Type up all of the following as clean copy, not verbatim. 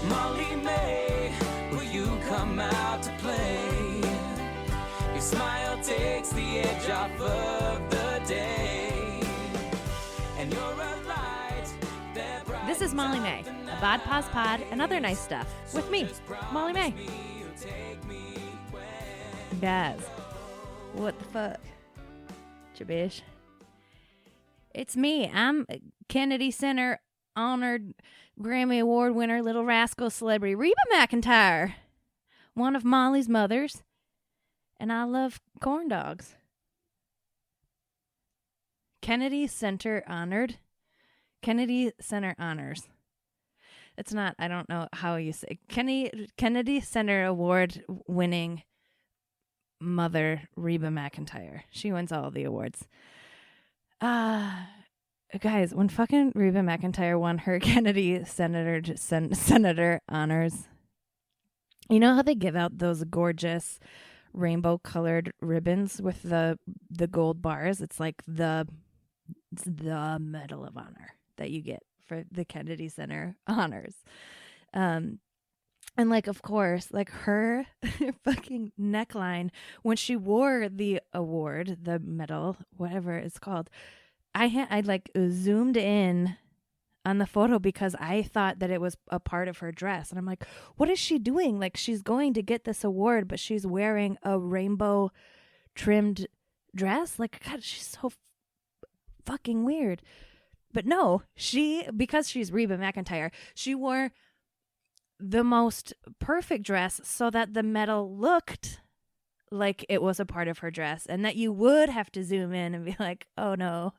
Molly May, will you come out to play? Your smile takes the edge off of the day, and you're a light that brightens. This is Molly May, a Bod Pause Pod and other nice stuff with me, Molly May. Guys, what the fuck? Jabish. It's me. I'm Kennedy Center honored Grammy Award winner, Little Rascal celebrity Reba McEntire, one of Molly's mothers, and I love corn dogs. Kennedy Center honored. Kennedy Center honors. It's not, I don't know how you say. Kennedy Center Award winning mother Reba McEntire. She wins all the awards. Guys, when fucking Reba McEntire won her Kennedy Senator honors, you know how they give out those gorgeous rainbow colored ribbons with the gold bars? It's like the Medal of Honor that you get for the Kennedy Center honors. And like, of course, like her fucking neckline when she wore the award, the medal, whatever it's called, I like zoomed in on the photo because I thought that it was a part of her dress. And I'm like, what is she doing? Like, she's going to get this award, but she's wearing a rainbow trimmed dress. Like, God, she's so fucking weird. But no, because she's Reba McEntire, she wore the most perfect dress so that the medal looked like it was a part of her dress and that you would have to zoom in and be like, oh no,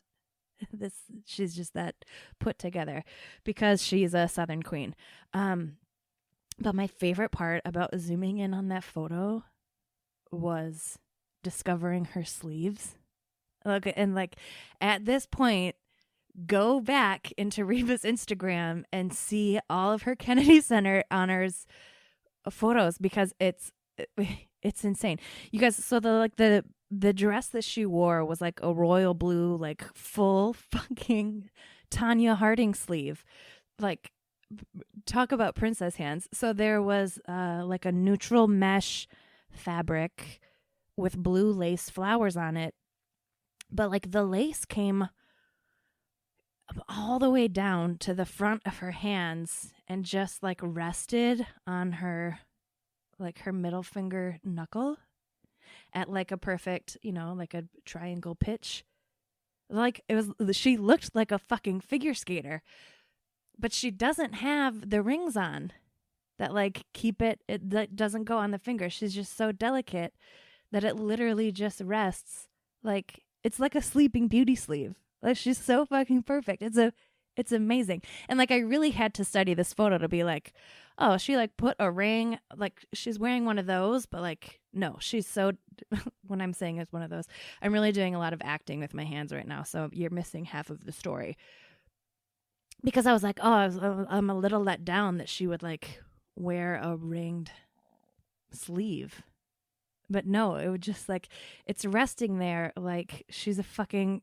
she's just that put together because she's a Southern queen. But my favorite part about zooming in on that photo was discovering her sleeves. Look, and like at this point, go back into Reba's Instagram and see all of her Kennedy Center honors photos because it's insane. You guys, so the dress that she wore was like a royal blue, like full fucking Tanya Harding sleeve. Like, talk about princess hands. So there was like a neutral mesh fabric with blue lace flowers on it. But like the lace came all the way down to the front of her hands and just like rested on her, like her middle finger knuckle at like a perfect, like a triangle pitch. Like she looked like a fucking figure skater, but she doesn't have the rings on that like keep it that doesn't go on the finger. She's just so delicate that it literally just rests. Like, it's like a Sleeping Beauty sleeve. Like, she's so fucking perfect. It's amazing. And like, I really had to study this photo to be like, oh, she like put a ring, like she's wearing one of those, but like, no, she's so, when I'm saying it's one of those, I'm really doing a lot of acting with my hands right now. So you're missing half of the story because I was like, oh, I'm a little let down that she would like wear a ringed sleeve. But no, it would just like, it's resting there like she's a fucking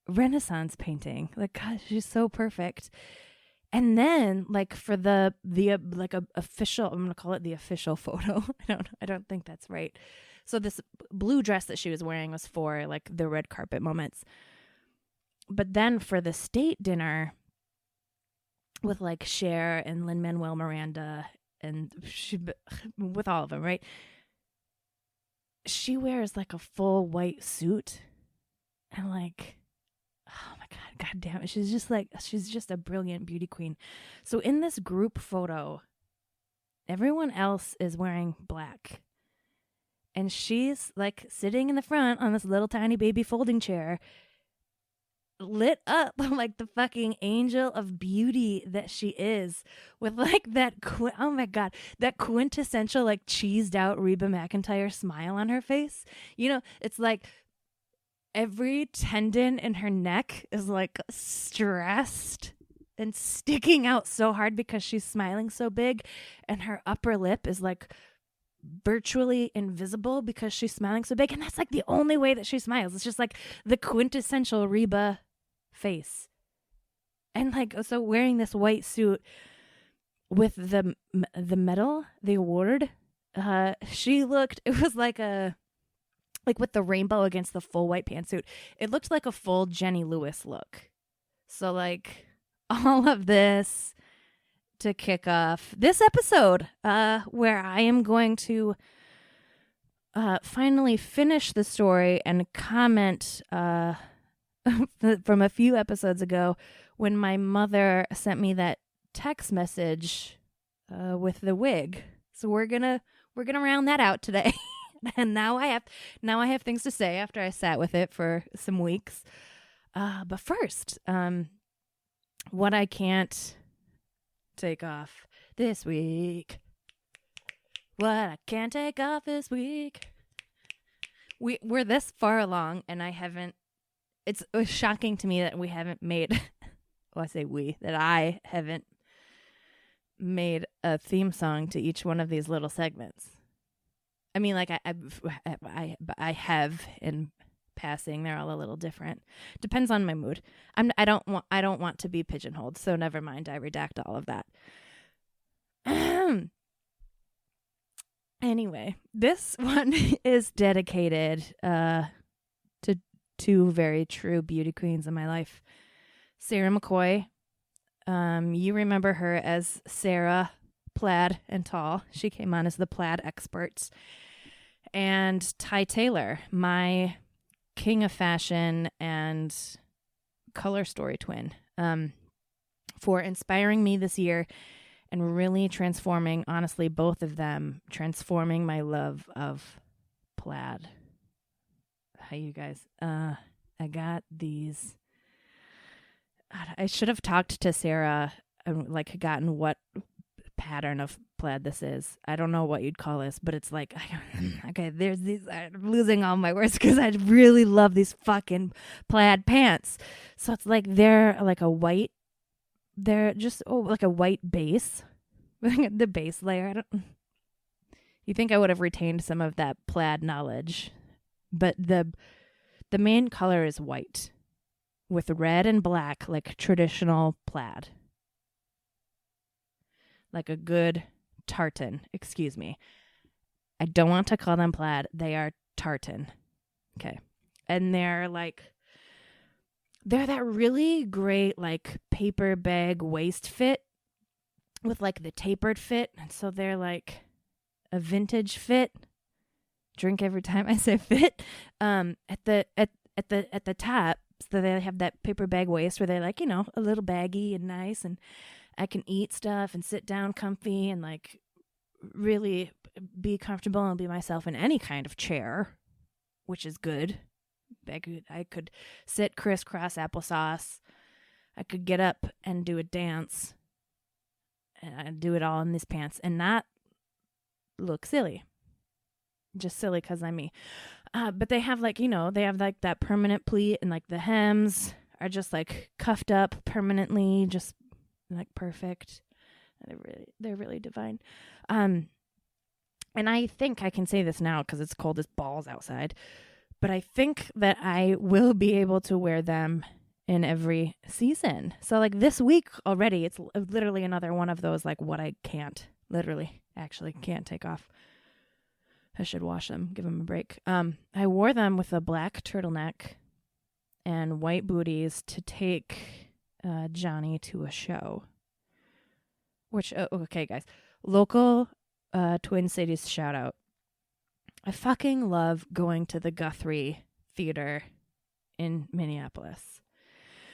Renaissance painting. Like, God, she's so perfect. And then like for the like a official, I'm gonna call it the official photo. I don't think that's right. So this blue dress that she was wearing was for like the red carpet moments. But then for the state dinner with like Cher and Lin-Manuel Miranda and with all of them, right? She wears like a full white suit and like, oh my God damn it. She's just a brilliant beauty queen. So in this group photo, everyone else is wearing black. And she's like sitting in the front on this little tiny baby folding chair, lit up like the fucking angel of beauty that she is, with like that oh my God, that quintessential like cheesed out Reba McEntire smile on her face. It's like every tendon in her neck is like stressed and sticking out so hard because she's smiling so big, and her upper lip is like virtually invisible because she's smiling so big. And that's like the only way that she smiles. It's just like the quintessential Reba face. And like, so wearing this white suit, with the medal, the award, she looked, it was like with the rainbow against the full white pantsuit. It looked like a full Jenny Lewis look. So like all of this to kick off this episode, where I am going to finally finish the story and comment from a few episodes ago when my mother sent me that text message with the wig. So we're gonna round that out today. And now I have things to say after I sat with it for some weeks. But first, what I can't take off this week. What I can't take off this week. We're this far along, and I haven't. It's shocking to me that we haven't made. Well, I say we, that I haven't made a theme song to each one of these little segments. I mean, like I have in passing. They're all a little different. Depends on my mood. I don't want to be pigeonholed. So never mind. I redact all of that. Anyway, this one is dedicated to two very true beauty queens in my life. Sarah McCoy. You remember her as Sarah Plaid and Tall. She came on as the Plaid Experts. And Ty Taylor, my king of fashion and color story twin, for inspiring me this year and really transforming, honestly, both of them, transforming my love of plaid. Hi, you guys. I got these. I should have talked to Sarah and gotten what pattern of plaid this is. I don't know what you'd call this, but it's like, okay, there's these, I'm losing all my words because I really love these fucking plaid pants. So it's like they're like a white, they're just like a white base. The base layer. You think I would have retained some of that plaid knowledge, but the main color is white with red and black, like traditional plaid. Like a good tartan. Excuse me. I don't want to call them plaid. They are tartan. Okay. And they're that really great, like, paper bag waist fit with, like, the tapered fit. And so they're like a vintage fit. Drink every time I say fit. At the top, so they have that paper bag waist where they're like, a little baggy and nice, and I can eat stuff and sit down comfy and like really be comfortable and be myself in any kind of chair, which is good. I could sit crisscross applesauce. I could get up and do a dance and do it all in these pants and not look silly. Just silly because I'm me. But they have they have like that permanent pleat, and like the hems are just like cuffed up permanently, just like perfect. They're really divine. And I think I can say this now because it's cold as balls outside, but I think that I will be able to wear them in every season. So like this week already, it's literally another one of those like what I can't take off. I should wash them, give them a break. I wore them with a black turtleneck and white booties to take Johnny to a show. Which, okay, guys. Local Twin Cities shout out. I fucking love going to the Guthrie Theater in Minneapolis.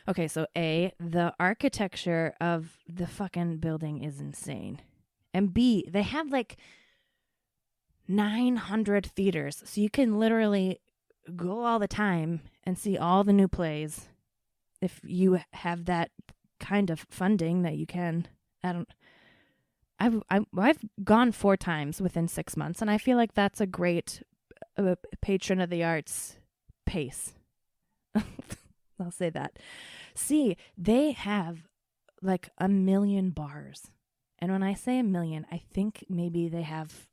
Okay, so A, the architecture of the fucking building is insane. And B, they have like 900 theaters. So you can literally go all the time and see all the new plays if you have that kind of funding that you can. I've gone 4 times within 6 months, and I feel like that's a great patron of the arts pace. I'll say that. See, they have like 1 million bars. And when I say 1 million, I think maybe they have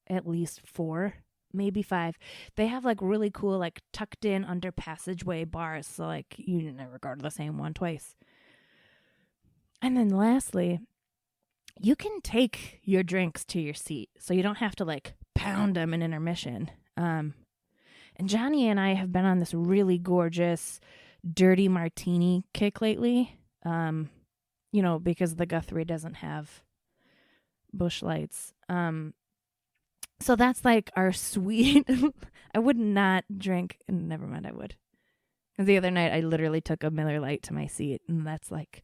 at least 4, maybe 5. They have like really cool, like tucked in under passageway bars. So like you never go to the same one twice. And then lastly, you can take your drinks to your seat, so you don't have to like pound them in intermission. And Johnny and I have been on this really gorgeous dirty martini kick lately. Because the Guthrie doesn't have Busch Lights. So that's like our sweet. I would not drink. Never mind, I would. Because the other night I literally took a Miller Lite to my seat, and that's like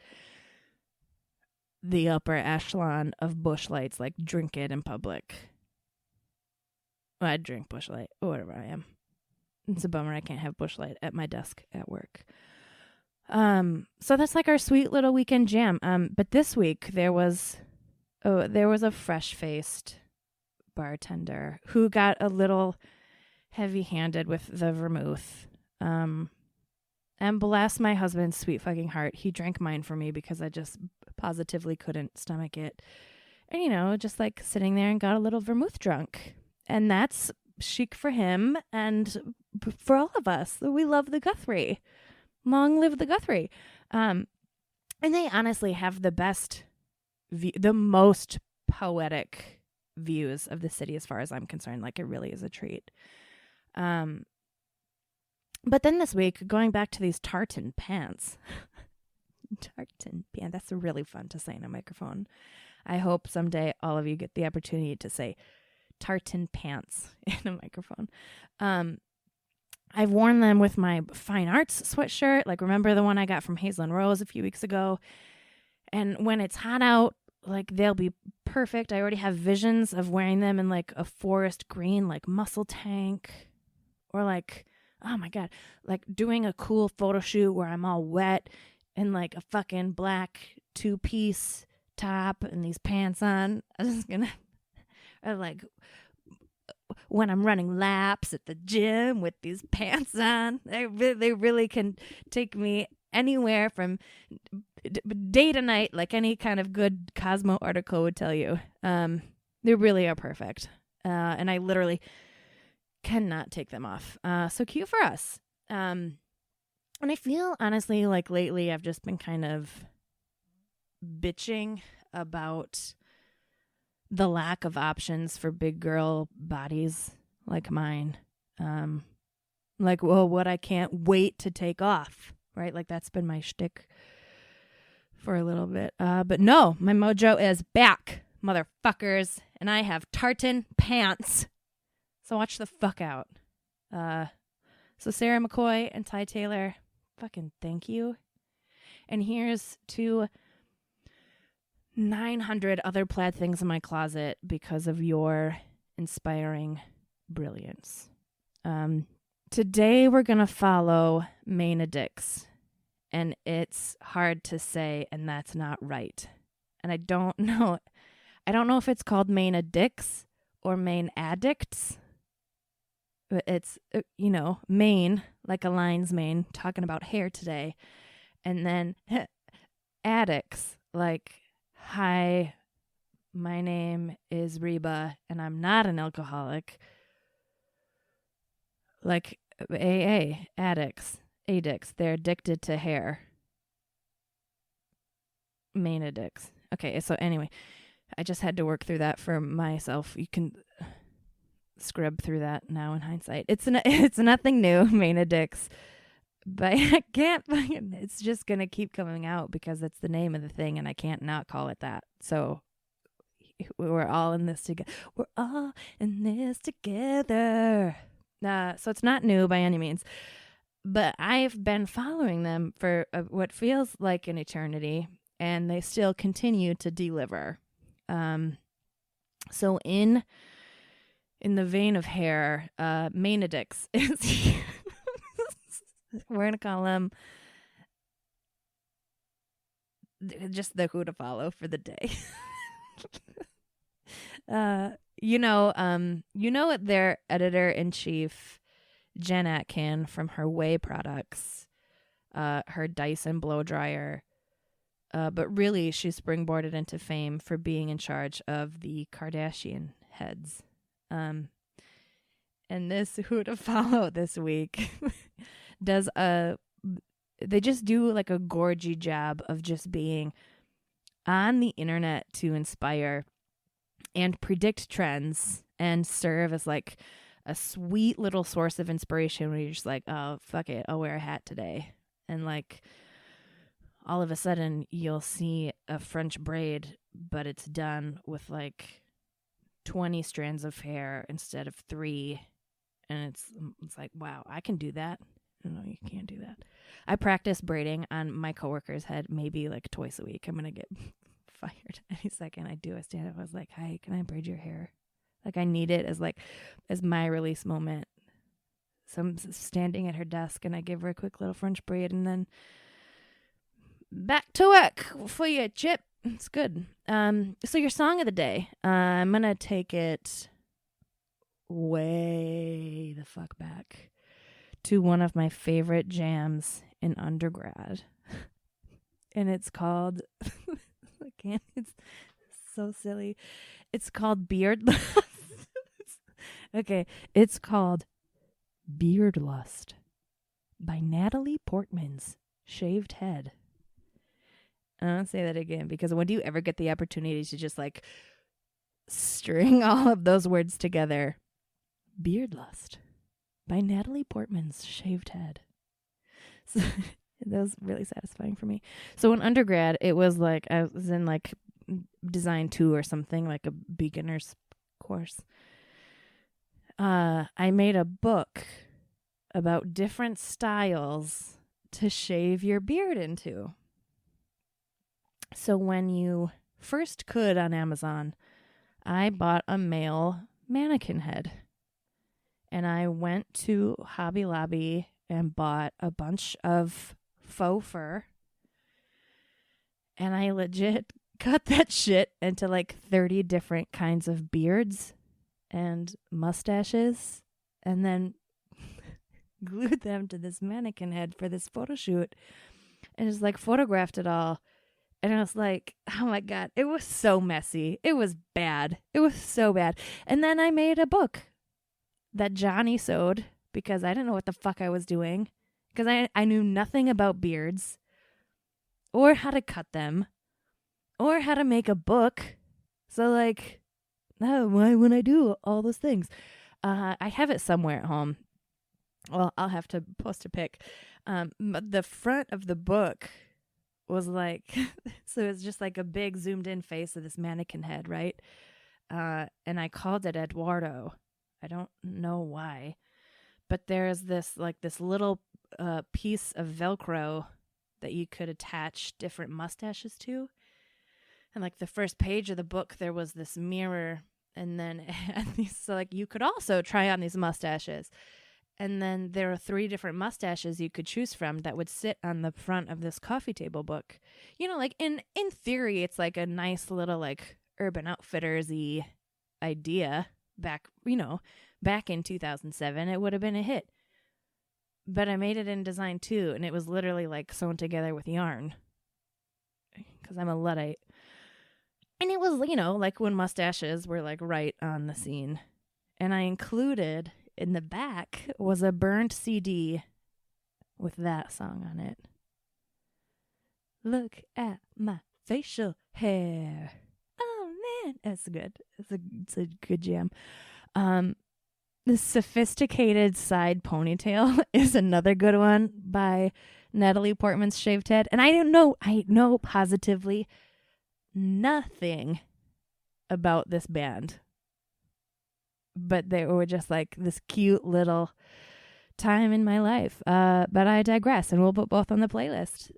the upper echelon of Busch Lights. Like, drink it in public. Well, I'd drink Busch Light or whatever I am. It's a bummer I can't have Busch Light at my desk at work. So that's like our sweet little weekend jam. But this week there was a fresh-faced bartender who got a little heavy-handed with the vermouth. And bless my husband's sweet fucking heart, he drank mine for me because I just positively couldn't stomach it. And, just like sitting there and got a little vermouth drunk. And that's chic for him and for all of us. We love the Guthrie. Long live the Guthrie. And they honestly have the best, the most poetic views of the city as far as I'm concerned. Like, it really is a treat. But then this week, going back to these tartan pants. Tartan pants. That's really fun to say in a microphone. I hope someday all of you get the opportunity to say tartan pants in a microphone. I've worn them with my fine arts sweatshirt. Like, remember the one I got from Hazel and Rose a few weeks ago? And when it's hot out, like, they'll be perfect. I already have visions of wearing them in like a forest green, like muscle tank, or like, oh my God, like doing a cool photo shoot where I'm all wet in like a fucking black 2-piece top and these pants on. I'm just gonna, or like when I'm running laps at the gym with these pants on. They really can take me anywhere from day to night, like any kind of good Cosmo article would tell you. They really are perfect. And I literally cannot take them off. So cute for us. And I feel, honestly, like lately I've just been kind of bitching about the lack of options for big girl bodies like mine. Like, well, what I can't wait to take off, right? Like, that's been my shtick for a little bit. But no, my mojo is back, motherfuckers. And I have tartan pants. So watch the fuck out. So Sarah McCoy and Ty Taylor, fucking thank you. And here's to 900 other plaid things in my closet because of your inspiring brilliance. Today we're going to follow Maina Dix. And it's hard to say, and that's not right. And I don't know if it's called Maina Dix or Main Addicts. It's, mane, like a lion's mane, talking about hair today. And then addicts, like, hi, my name is Reba, and I'm not an alcoholic. Like AA, addicts, they're addicted to hair. Main addicts. Okay, so anyway, I just had to work through that for myself. You can scrub through that now in hindsight. It's nothing new, main addicts. But I can't, it's just going to keep coming out because it's the name of the thing and I can't not call it that. So we're all in this together. We're all in this together. So it's not new by any means. But I've been following them for what feels like an eternity, and they still continue to deliver. So in the vein of hair, Manadix is... We're going to call them just the who to follow for the day. Their editor-in-chief, Jen Atkin, from her Way products, her Dyson blow dryer, but really she springboarded into fame for being in charge of the Kardashian heads. And this who to follow this week they just do like a gorgy job of just being on the internet to inspire and predict trends and serve as like a sweet little source of inspiration where you're just like, oh, fuck it, I'll wear a hat today. And like all of a sudden you'll see a French braid, but it's done with like 20 strands of hair instead of 3. And it's like, wow, I can do that. No, you can't do that. I practice braiding on my coworker's head maybe like twice a week. I'm going to get fired any second I do. I stand up. I was like, hi, can I braid your hair? Like I need it as my release moment. So I'm standing at her desk and I give her a quick little French braid and then back to work for you, Chip. It's good. So your song of the day, I'm going to take it way the fuck back to one of my favorite jams in undergrad. And it's called, it's so silly. It's called Beard Lust. Okay, it's called Beard Lust by Natalie Portman's Shaved Head. I don't say that again because when do you ever get the opportunity to just like string all of those words together? Beard Lust by Natalie Portman's Shaved Head. So that was really satisfying for me. So in undergrad, it was like I was in like Design 2 or something, like a beginner's course. I made a book about different styles to shave your beard into. So when you first could on Amazon, I bought a male mannequin head. And I went to Hobby Lobby and bought a bunch of faux fur. And I legit cut that shit into like 30 different kinds of beards and mustaches. And then glued them to this mannequin head for this photo shoot. And just like photographed it all. And I was like, oh my God, it was so messy. It was bad. It was so bad. And then I made a book that Johnny sewed because I didn't know what the fuck I was doing. Because I knew nothing about beards or how to cut them or how to make a book. So like, oh, why would I do all those things? I have it somewhere at home. Well, I'll have to post a pic. But the front of the book was like, so it's just like a big zoomed in face of this mannequin head, right? And I called it Eduardo. I don't know why, but there's this little piece of Velcro that you could attach different mustaches to. And like the first page of the book, there was this mirror, and then it had these, so like you could also try on these mustaches. And then there are 3 different mustaches you could choose from that would sit on the front of this coffee table book. You know, like in theory, it's like a nice little like Urban Outfitters-y idea back in 2007. It would have been a hit. But I made it in Design 2, and it was literally like sewn together with yarn because I'm a Luddite. And it was, like when mustaches were like right on the scene. And I included in the back was a burned CD with that song on it. Look at my facial hair. Oh man, that's good. It's a good jam. The Sophisticated Side Ponytail is another good one by Natalie Portman's Shaved Head. And I know positively nothing about this band. But they were just like this cute little time in my life. But I digress, and we'll put both on the playlist.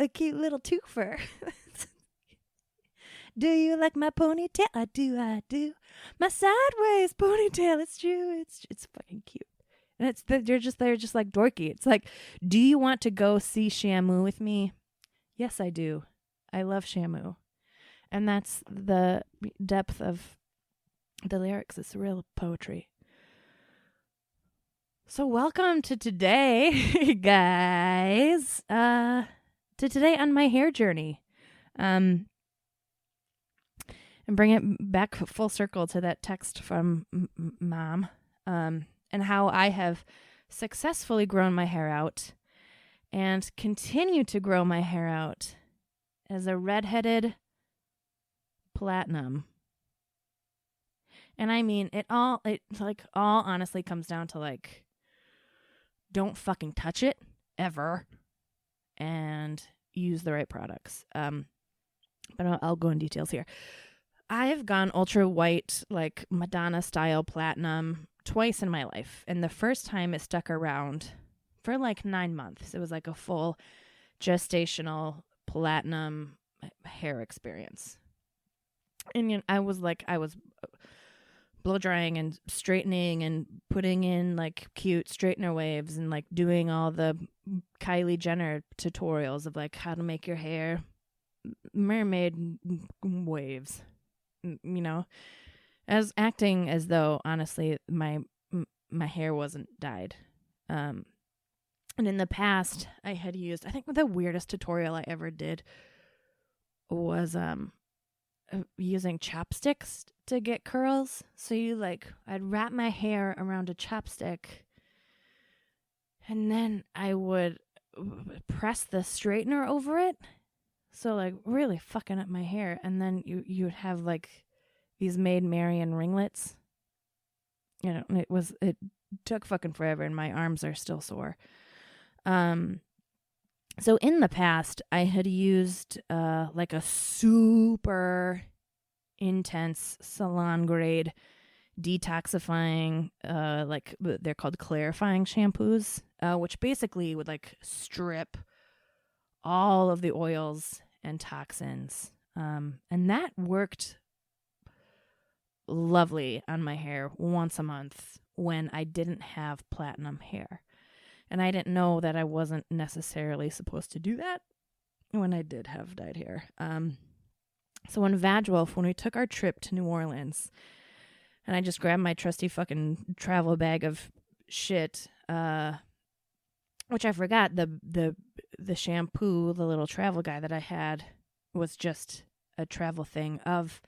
A cute little twofer. Do you like my ponytail? I do. My sideways ponytail. It's true. It's fucking cute. And they're just like dorky. It's like, do you want to go see Shamu with me? Yes, I do. I love Shamu. And that's the depth of the lyrics. It's real poetry. So welcome to today, guys. To today on my hair journey. And bring it back full circle to that text from Mom. And how I have successfully grown my hair out and continue to grow my hair out as a redheaded platinum. And I mean, it all honestly comes down to like, don't fucking touch it ever, and use the right products. But I'll go in details here. I've gone ultra white, like Madonna style platinum twice in my life. And the first time it stuck around for like 9 months. It was like a full gestational platinum hair experience. And you know, I was blow drying and straightening and putting in like cute straightener waves and like doing all the Kylie Jenner tutorials of like how to make your hair mermaid waves, you know, as acting as though honestly my hair wasn't dyed. And in the past I had used, I think the weirdest tutorial I ever did was using chopsticks to get curls. So I'd wrap my hair around a chopstick and then I would press the straightener over it. So like really fucking up my hair. And then you would have like these Maid Marian ringlets. You know, it took fucking forever and my arms are still sore. So in the past I had used like a super intense salon grade detoxifying, like they're called clarifying shampoos, which basically would like strip all of the oils and toxins. And that worked lovely on my hair once a month when I didn't have platinum hair. And I didn't know that I wasn't necessarily supposed to do that when I did have dyed hair. So in Vadwolf, when we took our trip to New Orleans, and I just grabbed my trusty fucking travel bag of shit, which I forgot the shampoo, the little travel guy that I had was just a travel thing of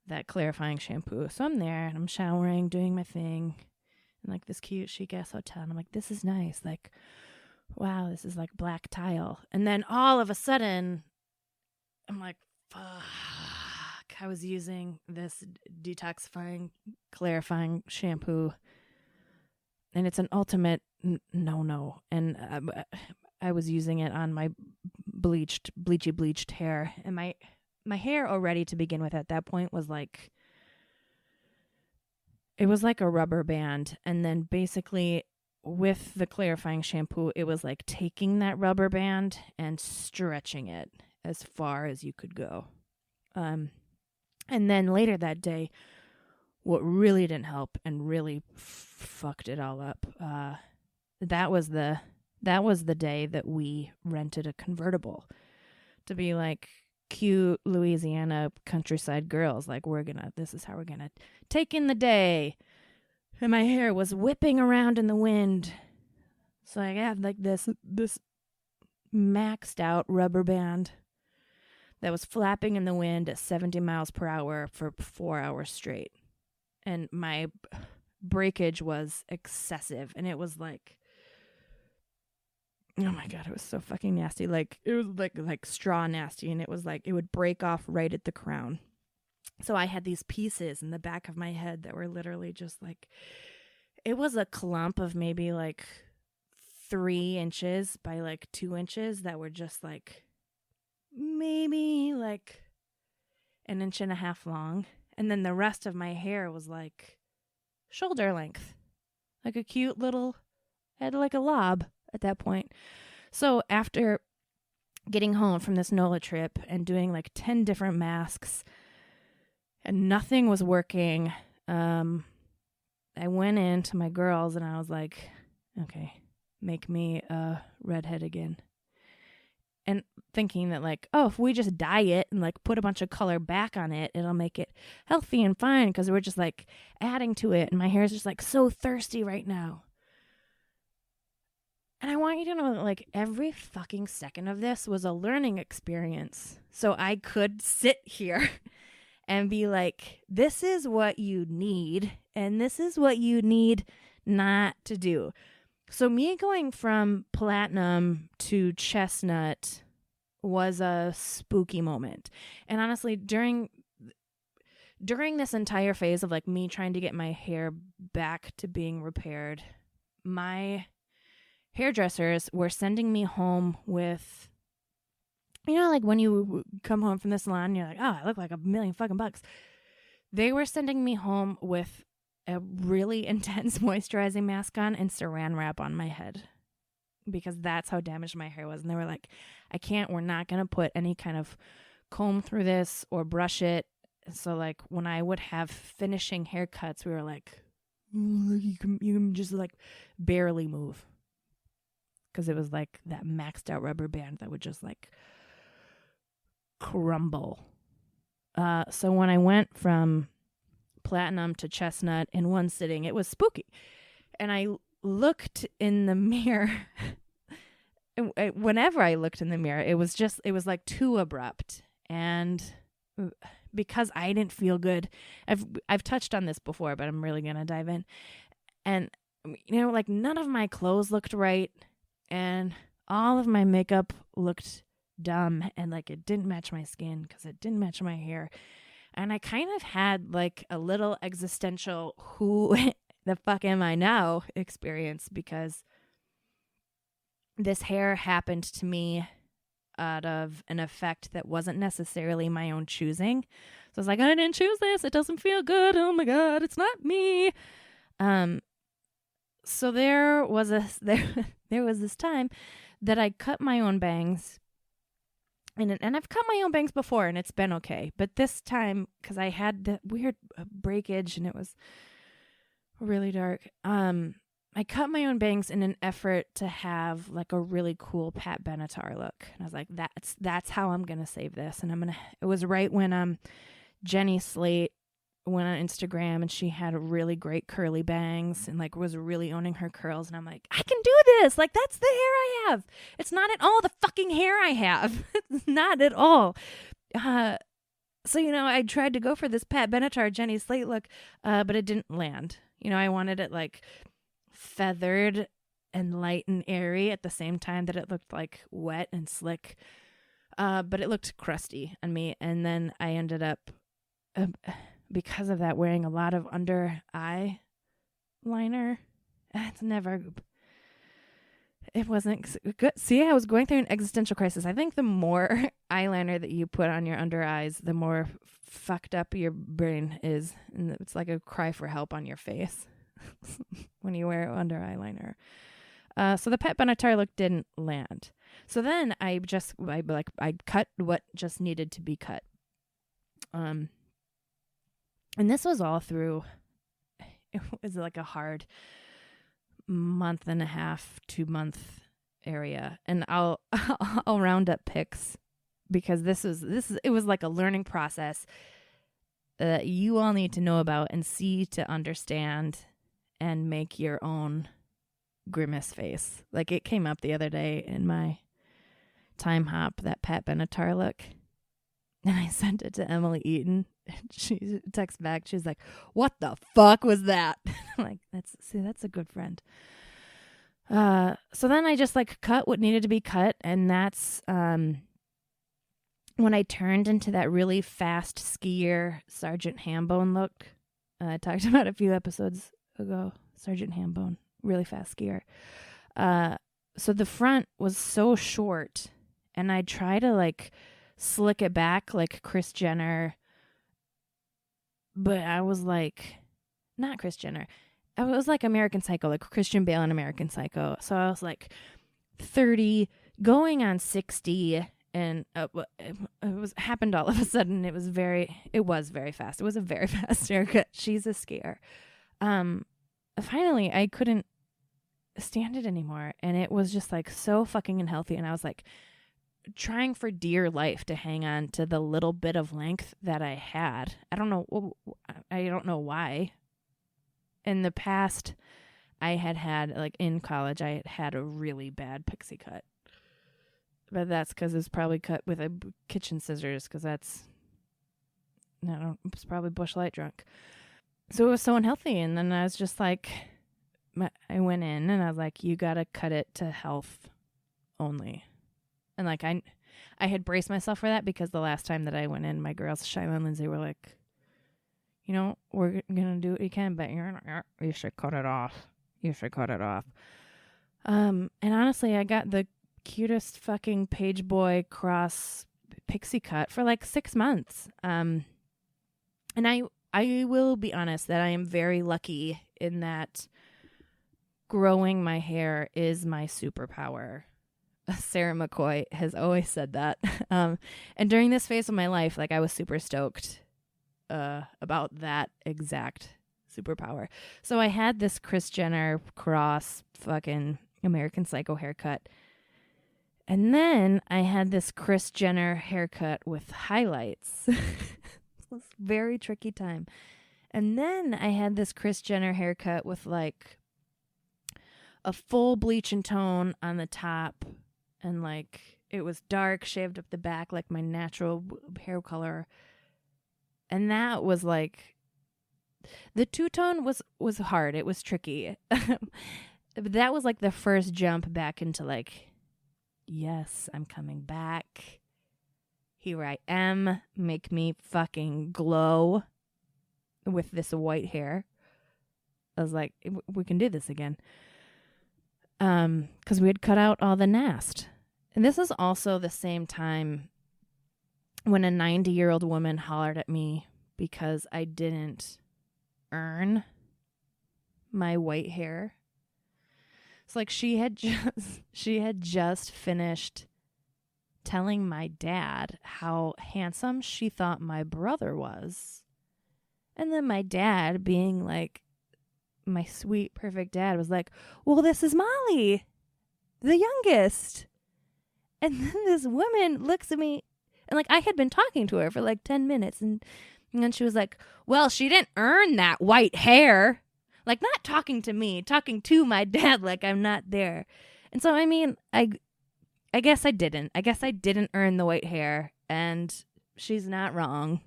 that clarifying shampoo. So I'm there and I'm showering, doing my thing in like this cute chic ass hotel. And I'm like, this is nice. Like, wow, this is like black tile. And then all of a sudden I'm like, fuck, I was using this detoxifying, clarifying shampoo. And it's an ultimate no. And I was using it on my bleached hair. And my hair already to begin with at that point was like, it was like a rubber band. And then basically with the clarifying shampoo, it was like taking that rubber band and stretching it as far as you could go. And then later that day, what really didn't help and really fucked it all up, that was the day that we rented a convertible to be like cute Louisiana countryside girls. Like, this is how we're gonna take in the day. And my hair was whipping around in the wind. So I had like this maxed out rubber band that was flapping in the wind at 70 miles per hour for 4 hours straight. And my breakage was excessive. And it was like, oh my God, it was so fucking nasty. Like, it was like straw nasty. And it was like, it would break off right at the crown. So I had these pieces in the back of my head that were literally just like, it was a clump of maybe like 3 inches by like 2 inches that were just like, maybe like 1.5 inches long. And then the rest of my hair was like shoulder length, like a cute little, had like a lob at that point. So after getting home from this NOLA trip and doing like 10 different masks and nothing was working, I went in to my girls and I was like, okay, make me a redhead again. And thinking that like, oh, if we just dye it and like put a bunch of color back on it, it'll make it healthy and fine because we're just like adding to it. And my hair is just like so thirsty right now. And I want you to know that like every fucking second of this was a learning experience. So I could sit here and be like, this is what you need and this is what you need not to do. So me going from platinum to chestnut was a spooky moment. And honestly, during this entire phase of like me trying to get my hair back to being repaired, my hairdressers were sending me home with, you know, like when you come home from the salon, you're like, oh, I look like $1,000,000 fucking. They were sending me home with a really intense moisturizing mask on and saran wrap on my head because that's how damaged my hair was. And they were like, we're not going to put any kind of comb through this or brush it. So like when I would have finishing haircuts, we were like, you can just like barely move. Because it was like that maxed out rubber band that would just like crumble. So when I went from platinum to chestnut in one sitting, it was spooky. And I looked in the mirror. Whenever I looked in the mirror, it was like too abrupt. And because I didn't feel good, I've touched on this before, but I'm really going to dive in. And, you know, like none of my clothes looked right. And all of my makeup looked dumb. And like it didn't match my skin because it didn't match my hair. And I kind of had like a little existential who the fuck am I now experience because this hair happened to me out of an effect that wasn't necessarily my own choosing. So I was like, I didn't choose this. It doesn't feel good. Oh my God, it's not me. So there was this time that I cut my own bangs. And I've cut my own bangs before and it's been okay. But this time, because I had that weird breakage and it was really dark, I cut my own bangs in an effort to have like a really cool Pat Benatar look. And I was like, that's how I'm going to save this. And it was right when Jenny Slate went on Instagram and she had really great curly bangs and like was really owning her curls. And I'm like, I can do this. Like, that's the hair I have. It's not at all the fucking hair I have. It's not at all. So, you know, I tried to go for this Pat Benatar, Jenny Slate look, but it didn't land. You know, I wanted it like feathered and light and airy at the same time that it looked like wet and slick. But it looked crusty on me. And then I ended up, because of that, wearing a lot of under eye liner. It wasn't good. See, I was going through an existential crisis. I think the more eyeliner that you put on your under eyes, the more fucked up your brain is. And it's like a cry for help on your face when you wear under eyeliner. So the Pat Benatar look didn't land. So then I cut what just needed to be cut. And this was all through, it was like a hard month and a half, 2 month area. And I'll round up pics because it was like a learning process that you all need to know about and see to understand and make your own grimace face. Like it came up the other day in my time hop, that Pat Benatar look. And I sent it to Emily Eaton. She texts back. She's like, "What the fuck was that?" I'm like, that's a good friend. So then I just like cut what needed to be cut, and that's when I turned into that really fast skier Sergeant Hambone look. I talked about a few episodes ago. Sergeant Hambone, really fast skier. So the front was so short, and I try to like slick it back like Kris Jenner. But I was like, not Kris Jenner. I was like American Psycho, like Christian Bale in American Psycho. So I was like 30, going on 60, and it happened all of a sudden. It was very fast. It was a very fast haircut. She's a skier. Finally, I couldn't stand it anymore, and it was just like so fucking unhealthy. And I was like trying for dear life to hang on to the little bit of length that I had. I don't know why. In the past, I had like in college, I had a really bad pixie cut. But that's because it's probably cut with a kitchen scissors, because it's probably Busch Light drunk. So it was so unhealthy. And then I was just like, I went in and I was like, you got to cut it to health only. And like, I had braced myself for that because the last time that I went in, my girls, Shiloh and Lindsay, were like, you know, we're going to do what you can, but you should cut it off. You should cut it off. And honestly, I got the cutest fucking page boy cross pixie cut for like 6 months. And I will be honest that I am very lucky in that growing my hair is my superpower. Sarah McCoy has always said that. And during this phase of my life, like I was super stoked about that exact superpower. So I had this Kris Jenner cross fucking American Psycho haircut. And then I had this Kris Jenner haircut with highlights. It was a very tricky time. And then I had this Kris Jenner haircut with like a full bleach and tone on the top. And like it was dark, shaved up the back like my natural hair color. And that was like, the two-tone was hard. It was tricky. That was like the first jump back into like, yes, I'm coming back. Here I am. Make me fucking glow with this white hair. I was like, we can do this again. Because we had cut out all the nast. And this is also the same time when a 90-year-old woman hollered at me because I didn't earn my white hair. It's like she had just finished telling my dad how handsome she thought my brother was. And then my dad, being like my sweet, perfect dad, was like, well, this is Molly, the youngest. And then this woman looks at me, and like I had been talking to her for like 10 minutes, and then she was like, well, she didn't earn that white hair. Like, not talking to me, talking to my dad like I'm not there. And so, I mean, I guess I didn't. I guess I didn't earn the white hair, and she's not wrong.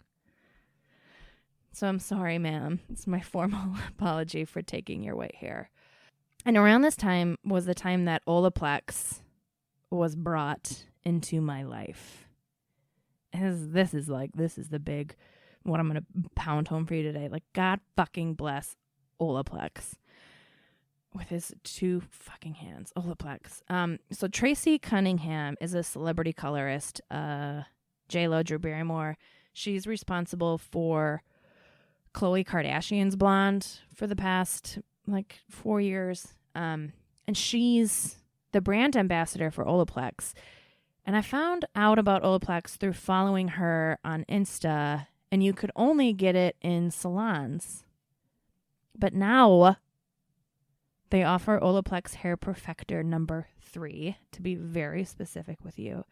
So I'm sorry, ma'am. It's my formal apology for taking your white hair. And around this time was the time that Olaplex was brought into my life. And this is the big, what I'm going to pound home for you today. Like, God fucking bless Olaplex with his two fucking hands. Olaplex. So Tracy Cunningham is a celebrity colorist. J-Lo, Drew Barrymore. She's responsible for Khloe Kardashian's blonde for the past like 4 years. And she's the brand ambassador for Olaplex. And I found out about Olaplex through following her on Insta, and you could only get it in salons. But now they offer Olaplex Hair Perfector number 3, to be very specific with you.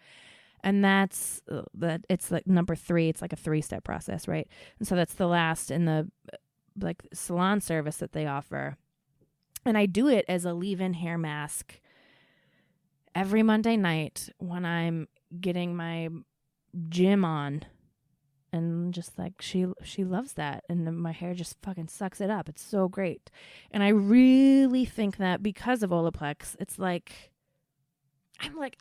And that's it's like number 3. It's like a 3-step process, right? And so that's the last in the like salon service that they offer. And I do it as a leave-in hair mask every Monday night when I'm getting my gym on. And just like she loves that, and my hair just fucking sucks it up. It's so great. And I really think that because of Olaplex, it's like I'm like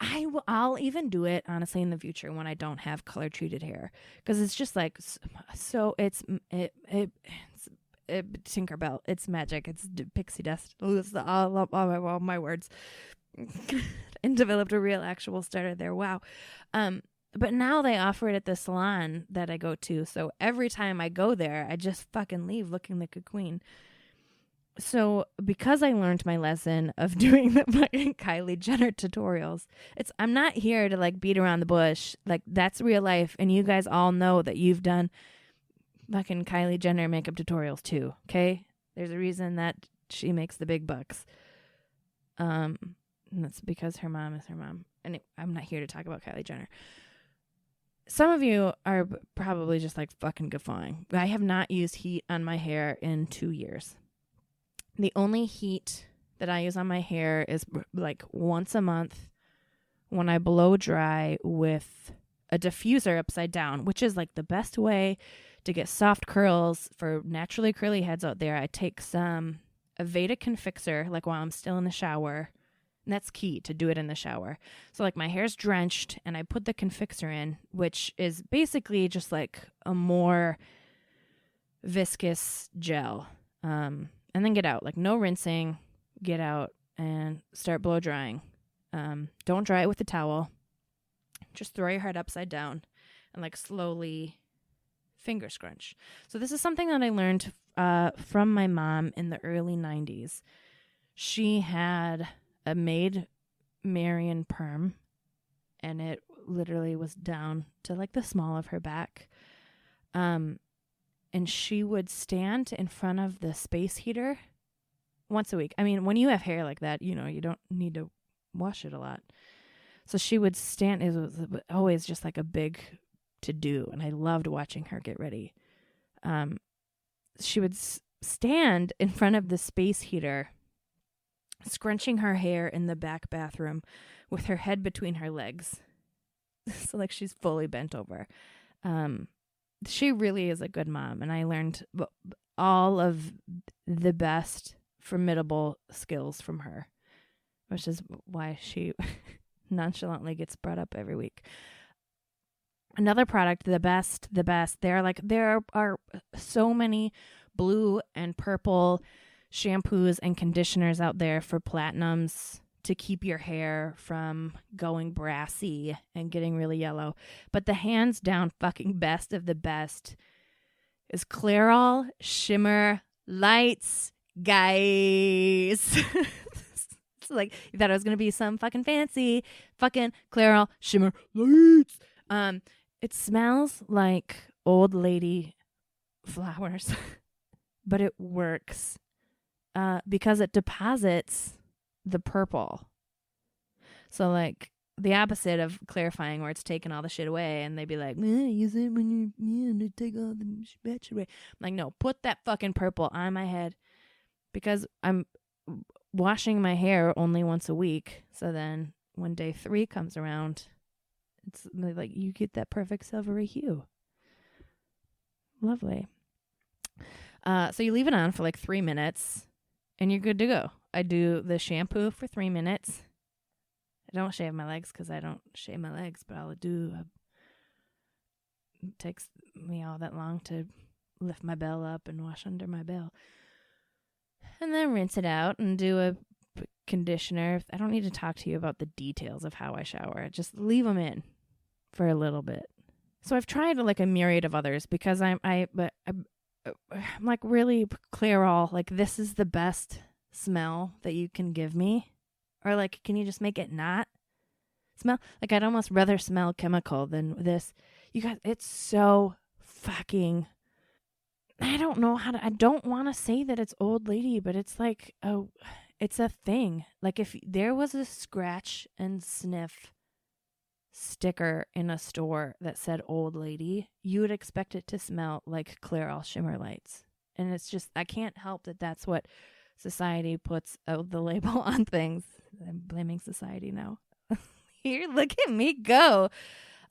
I'll even do it honestly in the future when I don't have color treated hair, because it's just like so it's Tinkerbell. It's magic. It's pixie dust. It's all my words. And developed a real actual starter there. Wow. But now they offer it at the salon that I go to. So every time I go there, I just fucking leave looking like a queen. So because I learned my lesson of doing the fucking Kylie Jenner tutorials, I'm not here to like beat around the bush. Like, that's real life. And you guys all know that you've done fucking Kylie Jenner makeup tutorials too. Okay. There's a reason that she makes the big bucks. And that's because her mom is her mom. And I'm not here to talk about Kylie Jenner. Some of you are probably just like fucking guffawing. I have not used heat on my hair in 2 years. The only heat that I use on my hair is like once a month when I blow dry with a diffuser upside down, which is like the best way to get soft curls for naturally curly heads out there. I take some Aveda Confixer, like while I'm still in the shower, And that's key, to do it in the shower. So like my hair's drenched and I put the Confixer in, which is basically just like a more viscous gel. And then get out, like no rinsing, get out and start blow drying. Don't dry it with a towel. Just throw your head upside down and like slowly finger scrunch. So this is something that I learned from my mom in the early 90s. She had a Maid Marian perm, and it literally was down to like the small of her back. And she would stand in front of the space heater once a week. I mean, when you have hair like that, you know, you don't need to wash it a lot. So she would stand, it was always just like a big to do, and I loved watching her get ready. She would stand in front of the space heater, scrunching her hair in the back bathroom with her head between her legs. So like she's fully bent over. She really is a good mom, and I learned all of the best formidable skills from her, which is why she nonchalantly gets brought up every week. Another product, the best, there are so many blue and purple shampoos and conditioners out there for platinums to keep your hair from going brassy and getting really yellow. But the hands down fucking best of the best is Clairol Shimmer Lights, guys. It's like, you thought it was going to be some fucking fancy fucking Clairol Shimmer Lights. It smells like old lady flowers, but it works because it deposits the purple. So like the opposite of clarifying, where it's taking all the shit away, and they'd be like, use it when you take all the shit away. I'm like, no, put that fucking purple on my head, because I'm washing my hair only once a week. So then when day 3 comes around, it's like you get that perfect silvery hue. Lovely. So you leave it on for like 3 minutes and you're good to go. I do the shampoo for 3 minutes. I don't shave my legs because I don't shave my legs, but I'll do. It takes me all that long to lift my bell up and wash under my bell. And then rinse it out and do a conditioner. I don't need to talk to you about the details of how I shower. Just leave them in for a little bit. So I've tried like a myriad of others because I'm like, really, Clairol, like this is the best smell that you can give me? Or like, can you just make it not smell? Like, I'd almost rather smell chemical than this. You guys, it's so fucking, I don't know how to, I don't want to say that it's old lady, but it's like, oh, it's a thing. Like if there was a scratch and sniff sticker in a store that said old lady, you would expect it to smell like Clairol Shimmer Lights. And it's just, I can't help that that's what society puts the label on things. I'm blaming society now. Here, look at me go.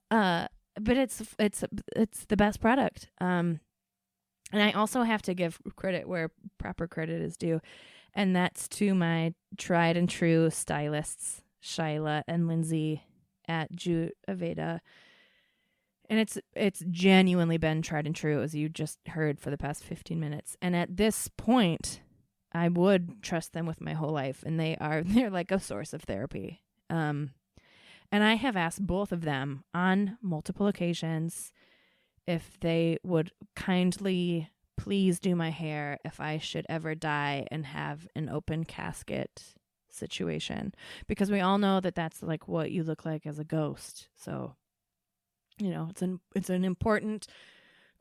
But it's the best product. And I also have to give credit where proper credit is due. And that's to my tried and true stylists, Shyla and Lindsay at Jute Aveda. And it's genuinely been tried and true, as you just heard, for the past 15 minutes. And at this point, I would trust them with my whole life, and they're like a source of therapy. And I have asked both of them on multiple occasions if they would kindly please do my hair if I should ever die and have an open casket situation, because we all know that that's like what you look like as a ghost. So, you know, it's an important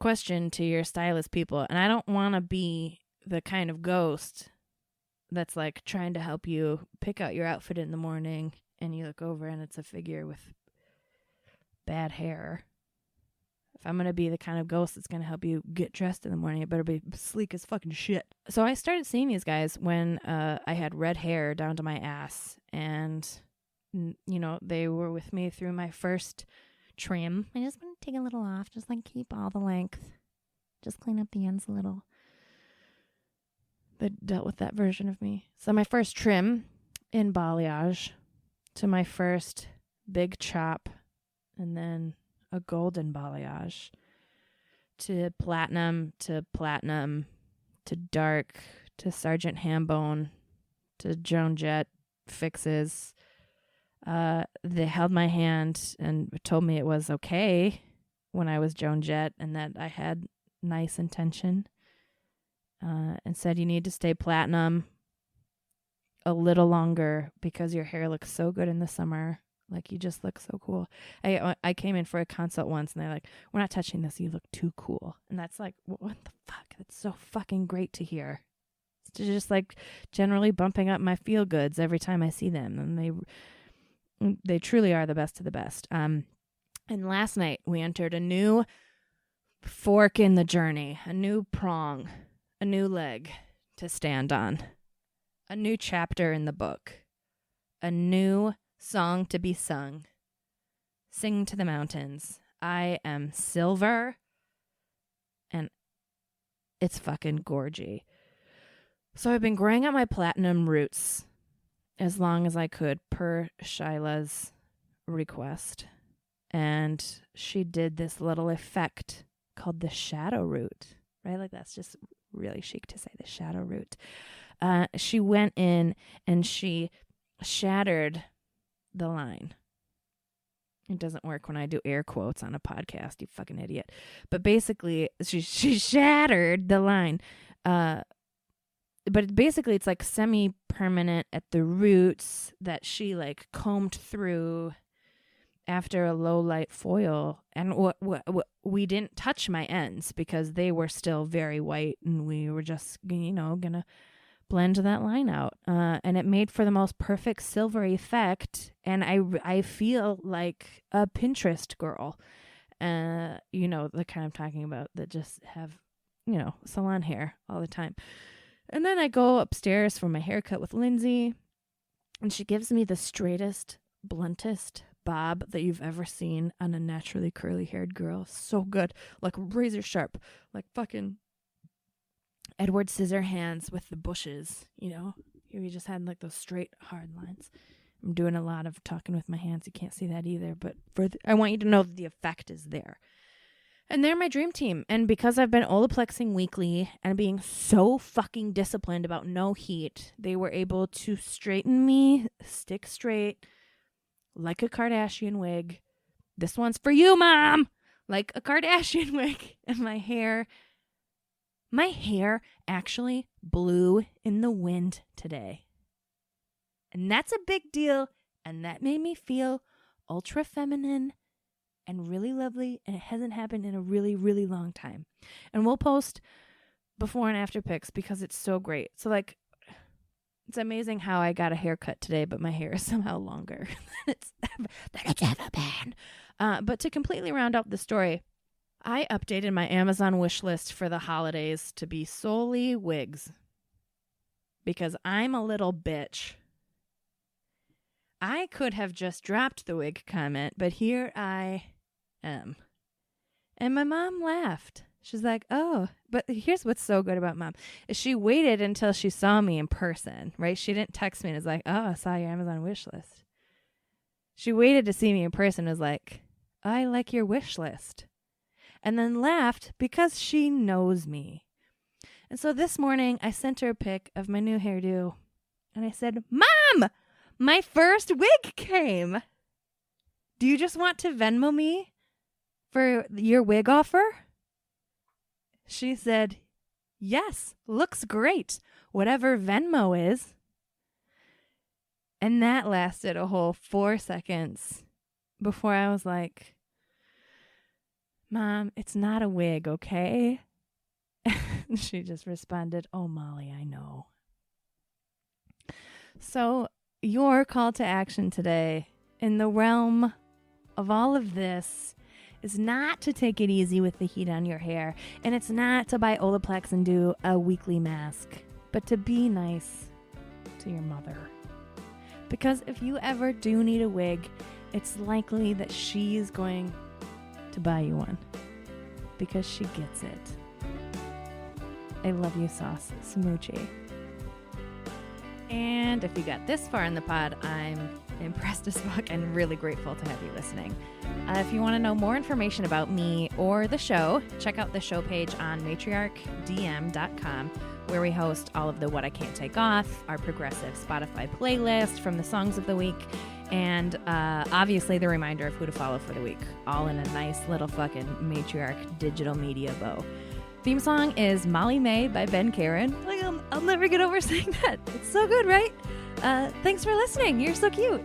question to your stylist people, and I don't want to be the kind of ghost that's like trying to help you pick out your outfit in the morning and you look over and it's a figure with bad hair. If I'm going to be the kind of ghost that's going to help you get dressed in the morning, it better be sleek as fucking shit. So I started seeing these guys when I had red hair down to my ass. And, you know, they were with me through my first trim. I just want to take a little off, just like keep all the length. Just clean up the ends a little. They dealt with that version of me. So my first trim, in balayage to my first big chop, and then a golden balayage to platinum to dark to Sergeant Hambone to Joan Jett fixes. They held my hand and told me it was okay when I was Joan Jett and that I had nice intention, and said you need to stay platinum a little longer because your hair looks so good in the summer. Like, you just look so cool. I came in for a consult once and they're like, we're not touching this. You look too cool. And that's like, what the fuck? That's so fucking great to hear. It's just like generally bumping up my feel goods every time I see them. And they truly are the best of the best. And last night we entered a new fork in the journey, a new prong, a new leg to stand on, a new chapter in the book, a new song to be sung. Sing to the mountains. I am silver, and it's fucking gorgy. So I've been growing out my platinum roots as long as I could per Shyla's request. And she did this little effect called the shadow root, right? Like, that's just really chic to say, the shadow root. She went in and she shattered the line. It doesn't work when I do air quotes on a podcast, you fucking idiot. But basically, she shattered the line. But basically, it's like semi-permanent at the roots that she like combed through after a low light foil. And we didn't touch my ends because they were still very white, and we were just, gonna blend that line out. And it made for the most perfect silver effect. And I feel like a Pinterest girl. The kind I'm talking about, that just have, salon hair all the time. And then I go upstairs for my haircut with Lindsay, and she gives me the straightest, bluntest bob that you've ever seen on a naturally curly haired girl. So good. Like razor sharp, like fucking Edward Scissorhands with the bushes, We just had like those straight, hard lines. I'm doing a lot of talking with my hands. You can't see that either, but I want you to know that the effect is there. And they're my dream team. And because I've been Olaplexing weekly and being so fucking disciplined about no heat, they were able to straighten me, stick straight, like a Kardashian wig. This one's for you, Mom! Like a Kardashian wig. And my hair actually blew in the wind today. And that's a big deal. And that made me feel ultra feminine and really lovely, and it hasn't happened in a really, really long time. And we'll post before and after pics because it's so great. So, like, it's amazing how I got a haircut today, but my hair is somehow longer than it's ever been. But to completely round out the story, I updated my Amazon wish list for the holidays to be solely wigs because I'm a little bitch. I could have just dropped the wig comment, but here I am. And my mom laughed. She's like, oh, but here's what's so good about Mom is she waited until she saw me in person, right? She didn't text me and was like, oh, I saw your Amazon wish list. She waited to see me in person and was like, I like your wish list. And then laughed because she knows me. And so this morning I sent her a pic of my new hairdo and I said, Mom, my first wig came. Do you just want to Venmo me for your wig offer? She said, yes, looks great. Whatever Venmo is. And that lasted a whole 4 seconds before I was like, Mom, it's not a wig, okay? She just responded, oh, Molly, I know. So your call to action today in the realm of all of this is not to take it easy with the heat on your hair, and it's not to buy Olaplex and do a weekly mask, but to be nice to your mother. Because if you ever do need a wig, it's likely that she's going to buy you one because she gets it. I love you, Sauce. Smoochie. And if you got this far in the pod, I'm impressed as fuck and really grateful to have you listening. If you want to know more information about me or the show, check out the show page on matriarchdm.com, where we host all of the What I Can't Take Off, our progressive Spotify playlist from the songs of the week, and obviously the reminder of who to follow for the week, all in a nice little fucking Matriarch digital media bow. Theme song is Molly May by Ben Karen. Like, I'll never get over saying that. It's so good, right? Thanks for listening. You're so cute.